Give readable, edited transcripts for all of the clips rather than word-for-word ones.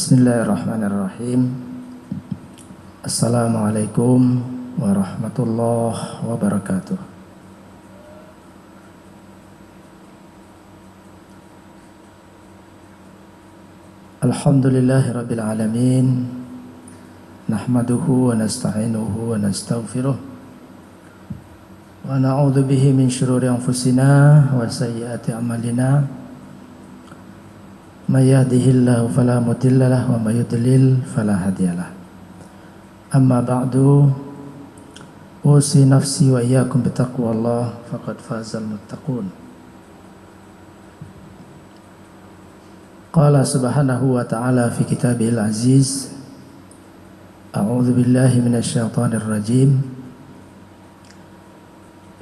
Bismillahirrahmanirrahim. Assalamualaikum warahmatullahi wabarakatuh. Alhamdulillahi rabbil alamin. Nahmaduhu wa nasta'inuhu wa nastaghfiruh. Wa na'udzu bihi min syururi anfusina wa sayyiati a'malina. May yahdihillahu fala mudilla lahu wa may yudlil fala hadiyalah. Amma ba'du, usi nafsi wa iyyakum bittaqwallah faqad fazal muttaqun. Qala subhanahu wa ta'ala fi kitabihil aziz, a'udzu billahi minasy syaithanir rajim.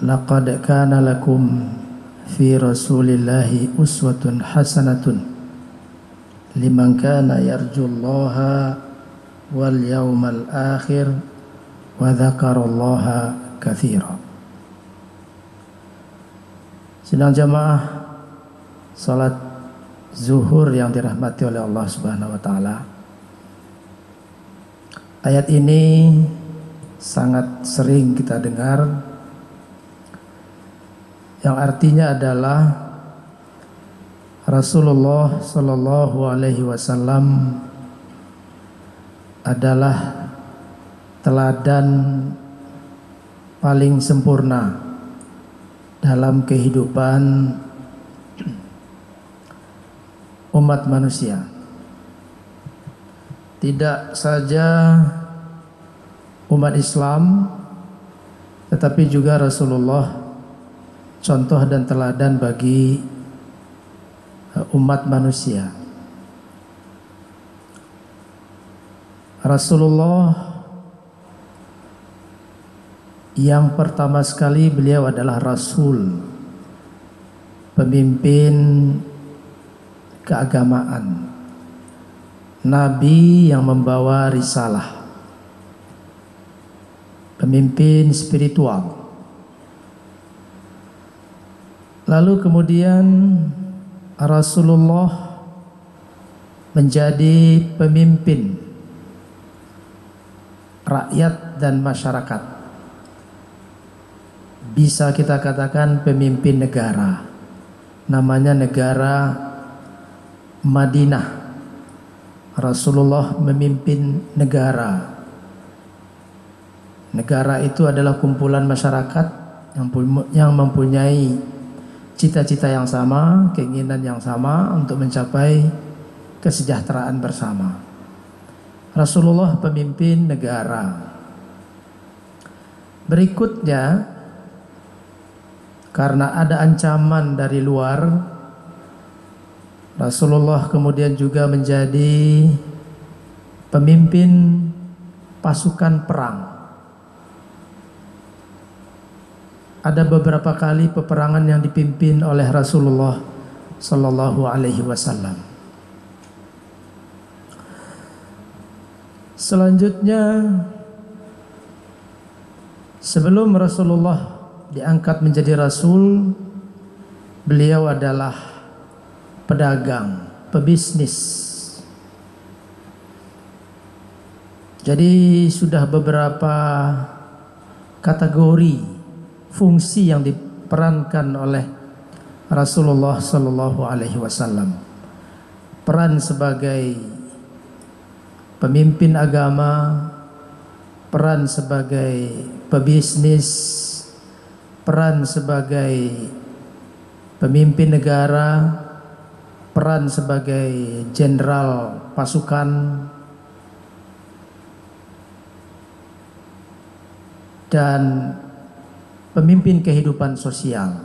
Laqad kana lakum fi rasulillahi uswatun hasanatun liman kana yarjullaha wal yawmal akhir wa dzakarallaha katsira. Sidang jamaah salat zuhur yang dirahmati oleh Allah Subhanahu wa taala. Ayat ini sangat sering kita dengar, yang artinya adalah Rasulullah Sallallahu Alaihi Wasallam adalah teladan paling sempurna dalam kehidupan umat manusia. Tidak saja umat Islam, tetapi juga Rasulullah contoh dan teladan bagi umat manusia. Rasulullah yang pertama sekali beliau adalah Rasul, pemimpin keagamaan, Nabi yang membawa risalah, pemimpin spiritual. Lalu kemudian Rasulullah menjadi pemimpin rakyat dan masyarakat. Bisa kita katakan pemimpin negara. Namanya negara Madinah. Rasulullah memimpin negara. Negara itu adalah kumpulan masyarakat yang mempunyai cita-cita yang sama, keinginan yang sama untuk mencapai kesejahteraan bersama. Rasulullah pemimpin negara. Berikutnya, karena ada ancaman dari luar, Rasulullah kemudian juga menjadi pemimpin pasukan perang. Ada beberapa kali peperangan yang dipimpin oleh Rasulullah Sallallahu Alaihi Wasallam. Selanjutnya, sebelum Rasulullah diangkat menjadi Rasul, beliau adalah pedagang, pebisnis. Jadi sudah beberapa kategori fungsi yang diperankan oleh Rasulullah Sallallahu Alaihi Wasallam. Peran sebagai pemimpin agama, peran sebagai pebisnis, peran sebagai pemimpin negara, peran sebagai jenderal pasukan, dan pemimpin kehidupan sosial,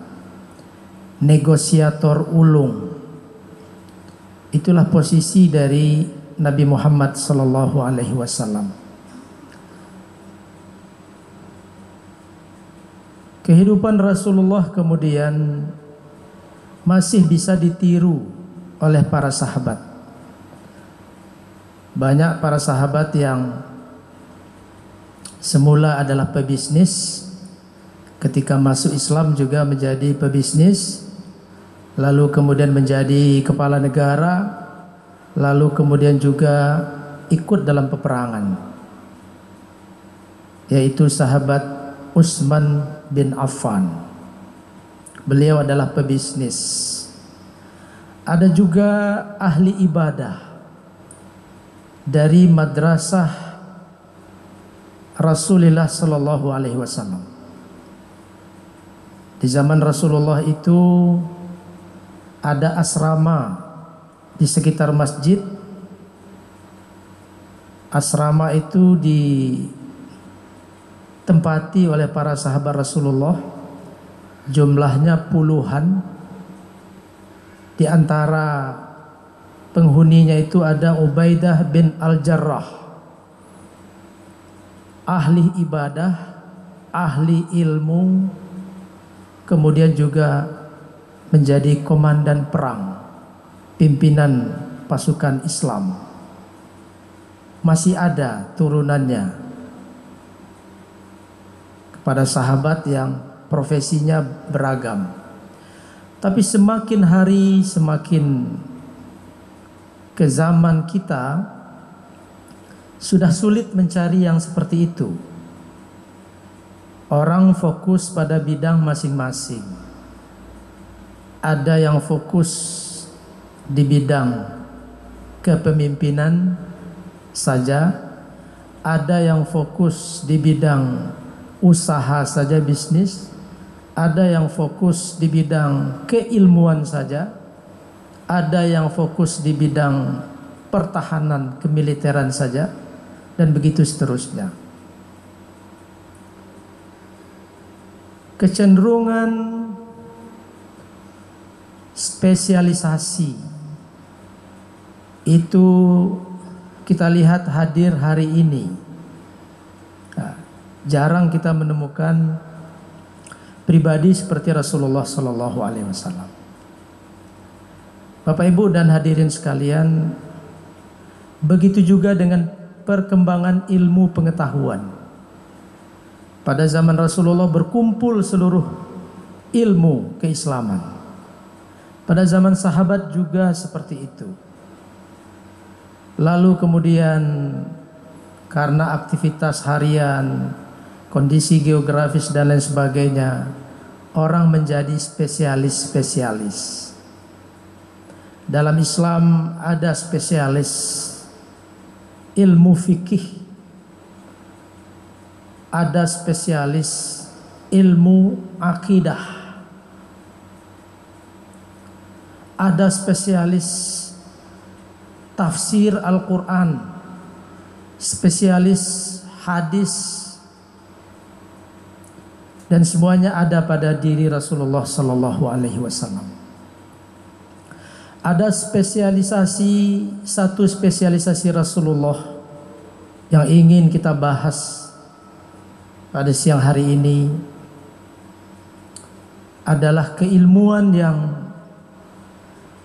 negosiator ulung. Itulah posisi dari Nabi Muhammad Sallallahu Alaihi Wasallam. Kehidupan Rasulullah kemudian masih bisa ditiru oleh para sahabat. Banyak para sahabat yang semula adalah pebisnis, ketika masuk Islam juga menjadi pebisnis, lalu kemudian menjadi kepala negara, lalu kemudian juga ikut dalam peperangan, yaitu sahabat Utsman bin Affan. Beliau adalah pebisnis. Ada juga ahli ibadah dari madrasah Rasulullah sallallahu alaihi wasallam. Di zaman Rasulullah itu ada asrama di sekitar masjid. Asrama itu ditempati oleh para sahabat Rasulullah, jumlahnya puluhan. Di antara penghuninya itu ada Ubaidah bin Al-Jarrah, ahli ibadah, ahli ilmu, kemudian juga menjadi komandan perang, pimpinan pasukan Islam. Masih ada turunannya kepada sahabat yang profesinya beragam. Tapi semakin hari semakin ke zaman kita sudah sulit mencari yang seperti itu. Orang fokus pada bidang masing-masing. Ada yang fokus di bidang kepemimpinan saja, ada yang fokus di bidang usaha saja, bisnis, ada yang fokus di bidang keilmuan saja, ada yang fokus di bidang pertahanan kemiliteran saja, dan begitu seterusnya. Kecenderungan spesialisasi itu kita lihat hadir hari ini. Jarang kita menemukan pribadi seperti Rasulullah Sallallahu Alaihi Wasallam. Bapak Ibu dan hadirin sekalian, begitu juga dengan perkembangan ilmu pengetahuan. Pada zaman Rasulullah berkumpul seluruh ilmu keislaman. Pada zaman sahabat juga seperti itu. Lalu kemudian karena aktivitas harian, kondisi geografis dan lain sebagainya, orang menjadi spesialis-spesialis. Dalam Islam ada spesialis ilmu fikih, ada spesialis ilmu akidah, ada spesialis tafsir Al-Quran, spesialis hadis, dan semuanya ada pada diri Rasulullah Sallallahu Alaihi Wasallam. Ada satu spesialisasi Rasulullah yang ingin kita bahas pada siang hari ini adalah keilmuan yang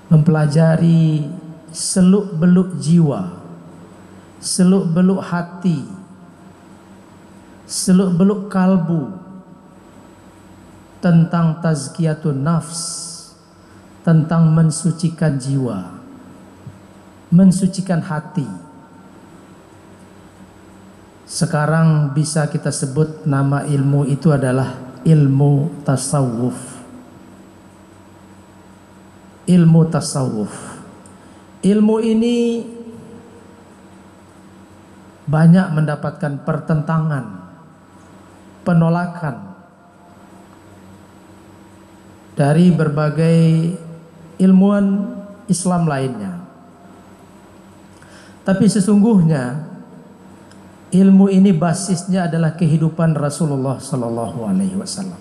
mempelajari seluk-beluk jiwa, seluk-beluk hati, seluk-beluk kalbu, tentang tazkiyatun nafs, tentang mensucikan jiwa, mensucikan hati. Sekarang bisa kita sebut nama ilmu itu adalah ilmu tasawuf. Ilmu tasawuf. Ilmu ini banyak mendapatkan pertentangan, penolakan dari berbagai ilmuwan Islam lainnya. Tapi sesungguhnya ilmu ini basisnya adalah kehidupan Rasulullah Sallallahu Alaihi Wasallam.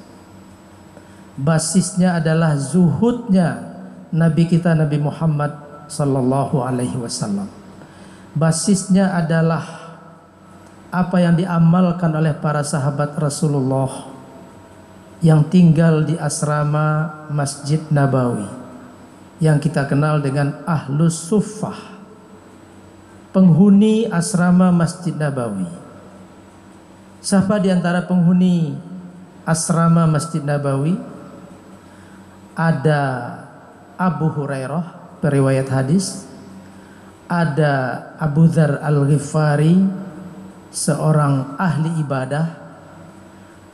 Basisnya adalah zuhudnya Nabi kita Nabi Muhammad Sallallahu Alaihi Wasallam. Basisnya adalah apa yang diamalkan oleh para sahabat Rasulullah yang tinggal di asrama Masjid Nabawi, yang kita kenal dengan Ahlus Suffah, penghuni asrama Masjid Nabawi. Siapa di antara penghuni asrama Masjid Nabawi? Ada Abu Hurairah, periwayat hadis, ada Abu Dzar Al-Ghifari, seorang ahli ibadah,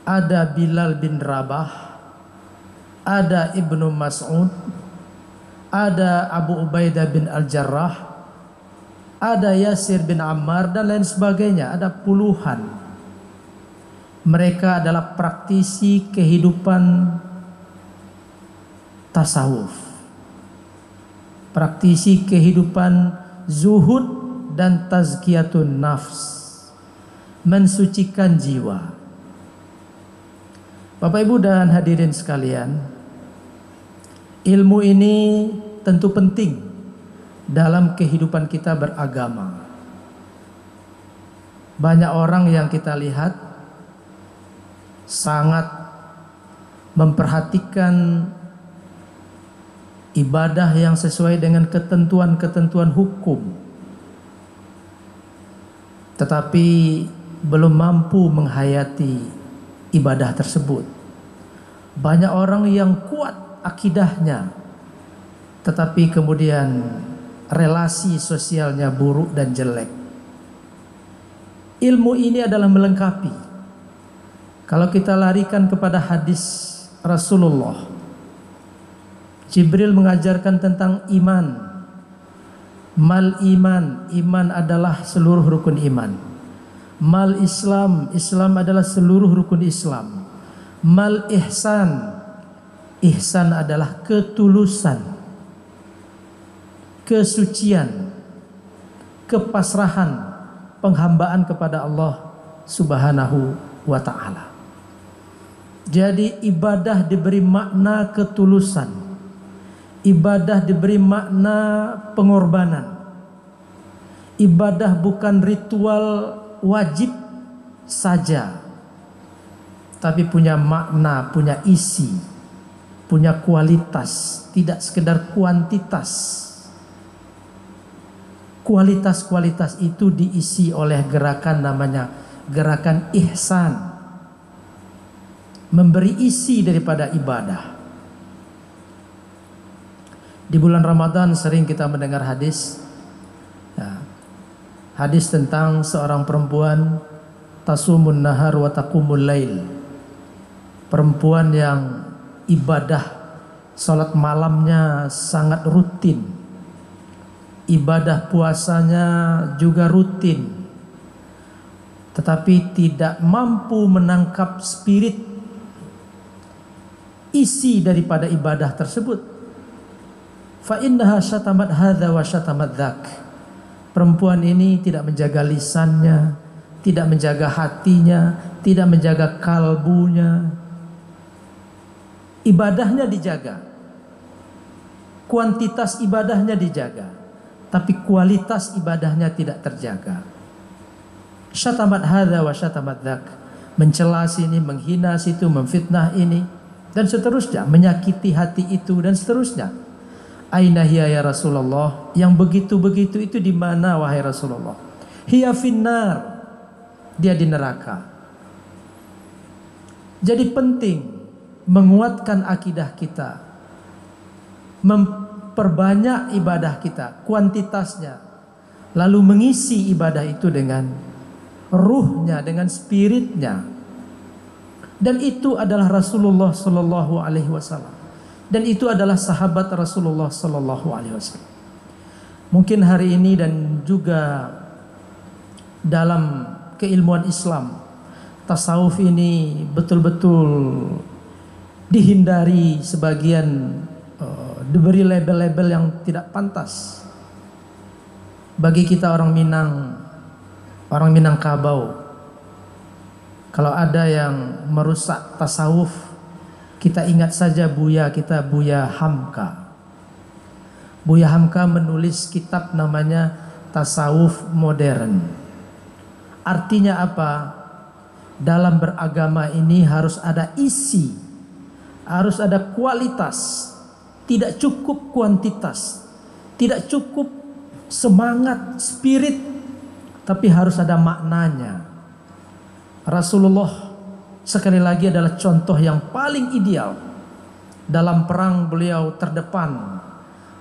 ada Bilal bin Rabah, ada Ibnu Mas'ud, ada Abu Ubaidah bin Al-Jarrah, ada Yasir bin Ammar, dan lain sebagainya. Ada puluhan. Mereka adalah praktisi kehidupan tasawuf, praktisi kehidupan zuhud dan tazkiyatun nafs, mensucikan jiwa. Bapak Ibu dan hadirin sekalian, ilmu ini tentu penting dalam kehidupan kita beragama. Banyak orang yang kita lihat sangat memperhatikan ibadah yang sesuai dengan ketentuan-ketentuan hukum, tetapi belum mampu menghayati ibadah tersebut. Banyak orang yang kuat akidahnya, tetapi kemudian relasi sosialnya buruk dan jelek. Ilmu ini adalah melengkapi. Kalau kita larikan kepada hadis Rasulullah, Jibril mengajarkan tentang iman. Mal iman, iman adalah seluruh rukun iman. Mal Islam, Islam adalah seluruh rukun Islam. Mal ihsan, ihsan adalah ketulusan, kesucian, kepasrahan, penghambaan kepada Allah Subhanahu wa ta'ala. Jadi ibadah diberi makna ketulusan, ibadah diberi makna pengorbanan. Ibadah bukan ritual wajib saja, tapi punya makna, punya isi, punya kualitas, tidak sekedar kuantitas. Kualitas-kualitas itu diisi oleh gerakan namanya gerakan ihsan, memberi isi daripada ibadah. Di bulan Ramadan sering kita mendengar hadis, ya, hadis tentang seorang perempuan tasumun nahar wa taqumul lail, perempuan yang ibadah salat malamnya sangat rutin, ibadah puasanya juga rutin, tetapi tidak mampu menangkap spirit isi daripada ibadah tersebut. Fa innaha syatamat hadza wa syatamat dzak. Perempuan ini tidak menjaga lisannya, tidak menjaga hatinya, tidak menjaga kalbunya. Ibadahnya dijaga, kuantitas ibadahnya dijaga, tapi kualitas ibadahnya tidak terjaga. Syatamat hadza wa syatamat dzak, mencela sini, menghina situ, memfitnah ini, dan seterusnya, menyakiti hati itu, dan seterusnya. Aina hiya ya Rasulullah, yang begitu-begitu itu di mana wahai Rasulullah? Hiya finnar, dia di neraka. Jadi penting menguatkan akidah kita, memperbanyak ibadah kita, kuantitasnya, lalu mengisi ibadah itu dengan ruhnya, dengan spiritnya. Dan itu adalah Rasulullah Sallallahu Alaihi Wasallam. Dan itu adalah sahabat Rasulullah Sallallahu Alaihi Wasallam. Mungkin hari ini dan juga dalam keilmuan Islam, tasawuf ini betul-betul dihindari sebagian, diberi label-label yang tidak pantas. Bagi kita orang Minangkabau, kalau ada yang merusak tasawuf, kita ingat saja Buya kita, Buya Hamka. Buya Hamka menulis kitab namanya Tasawuf Modern. Artinya apa? Dalam beragama ini harus ada isi, harus ada kualitas, tidak cukup kuantitas, tidak cukup semangat, spirit, tapi harus ada maknanya. Rasulullah sekali lagi adalah contoh yang paling ideal. Dalam perang beliau terdepan,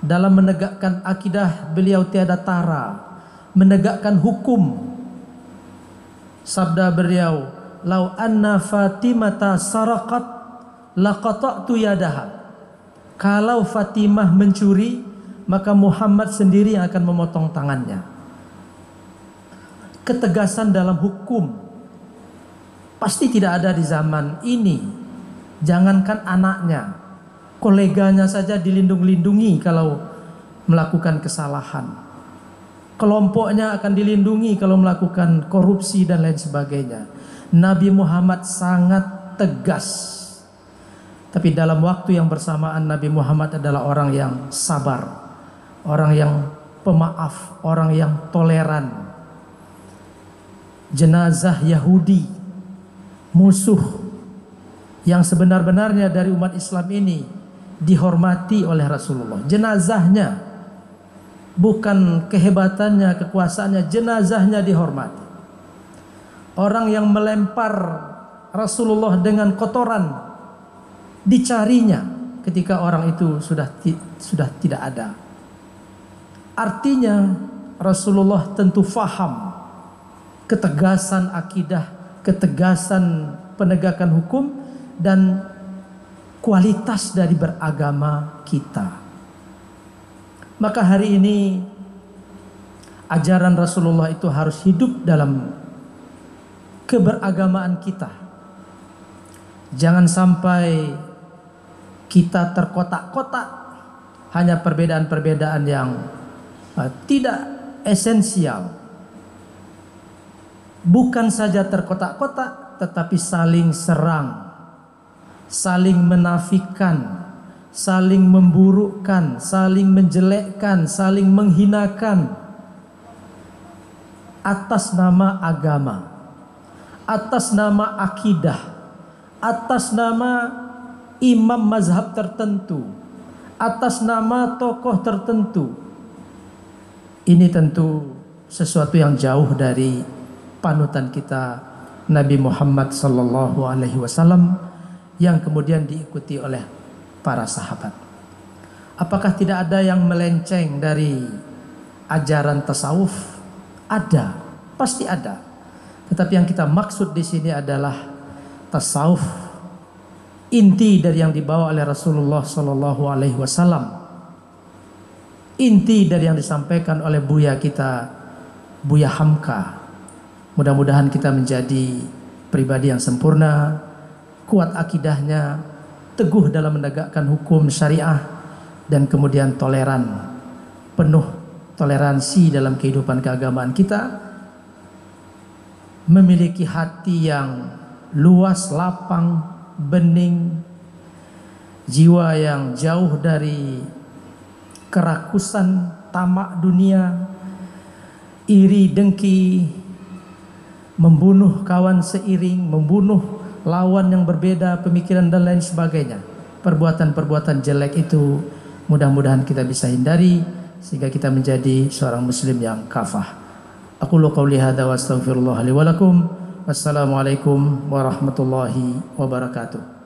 dalam menegakkan akidah beliau tiada tara, menegakkan hukum. Sabda beliau, "Lau anna Fatimata saraqat laqata'tu yadaha." Kalau Fatimah mencuri, maka Muhammad sendiri yang akan memotong tangannya. Ketegasan dalam hukum pasti tidak ada di zaman ini. Jangankan anaknya, koleganya saja dilindungi kalau melakukan kesalahan. Kelompoknya akan dilindungi kalau melakukan korupsi dan lain sebagainya. Nabi Muhammad sangat tegas. Tapi dalam waktu yang bersamaan Nabi Muhammad adalah orang yang sabar, orang yang pemaaf, orang yang toleran. Jenazah Yahudi, musuh yang sebenar-benarnya dari umat Islam ini, dihormati oleh Rasulullah. Jenazahnya, bukan kehebatannya, kekuasaannya, jenazahnya dihormati. Orang yang melempar Rasulullah dengan kotoran, dicarinya ketika orang itu sudah tidak ada. Artinya Rasulullah tentu faham ketegasan akidah, ketegasan penegakan hukum, dan kualitas dari beragama kita. Maka hari ini ajaran Rasulullah itu harus hidup dalam keberagamaan kita. Jangan sampai kita terkotak-kotak hanya perbedaan-perbedaan yang tidak esensial. Bukan saja terkotak-kotak, tetapi saling serang, saling menafikan, saling memburukkan, saling menjelekkan, saling menghinakan atas nama agama, atas nama akidah, atas nama imam mazhab tertentu, atas nama tokoh tertentu. Ini tentu sesuatu yang jauh dari panutan kita Nabi Muhammad sallallahu alaihi wasallam yang kemudian diikuti oleh para sahabat. Apakah tidak ada yang melenceng dari ajaran tasawuf? Ada, pasti ada. Tetapi yang kita maksud di sini adalah tasawuf inti dari yang dibawa oleh Rasulullah sallallahu alaihi wasallam. Inti dari yang disampaikan oleh Buya kita, Buya Hamka. Mudah-mudahan kita menjadi pribadi yang sempurna, kuat akidahnya, teguh dalam menegakkan hukum syariah, dan kemudian toleran, penuh toleransi dalam kehidupan keagamaan kita, memiliki hati yang luas, lapang, bening, jiwa yang jauh dari kerakusan, tamak dunia, iri, dengki, membunuh kawan seiring, membunuh lawan yang berbeda pemikiran dan lain sebagainya. Perbuatan-perbuatan jelek itu mudah-mudahan kita bisa hindari sehingga kita menjadi seorang muslim yang kafah. Aqulu qouli hadza wa astaghfirullah li wa lakum. Wassalamualaikum warahmatullahi wabarakatuh.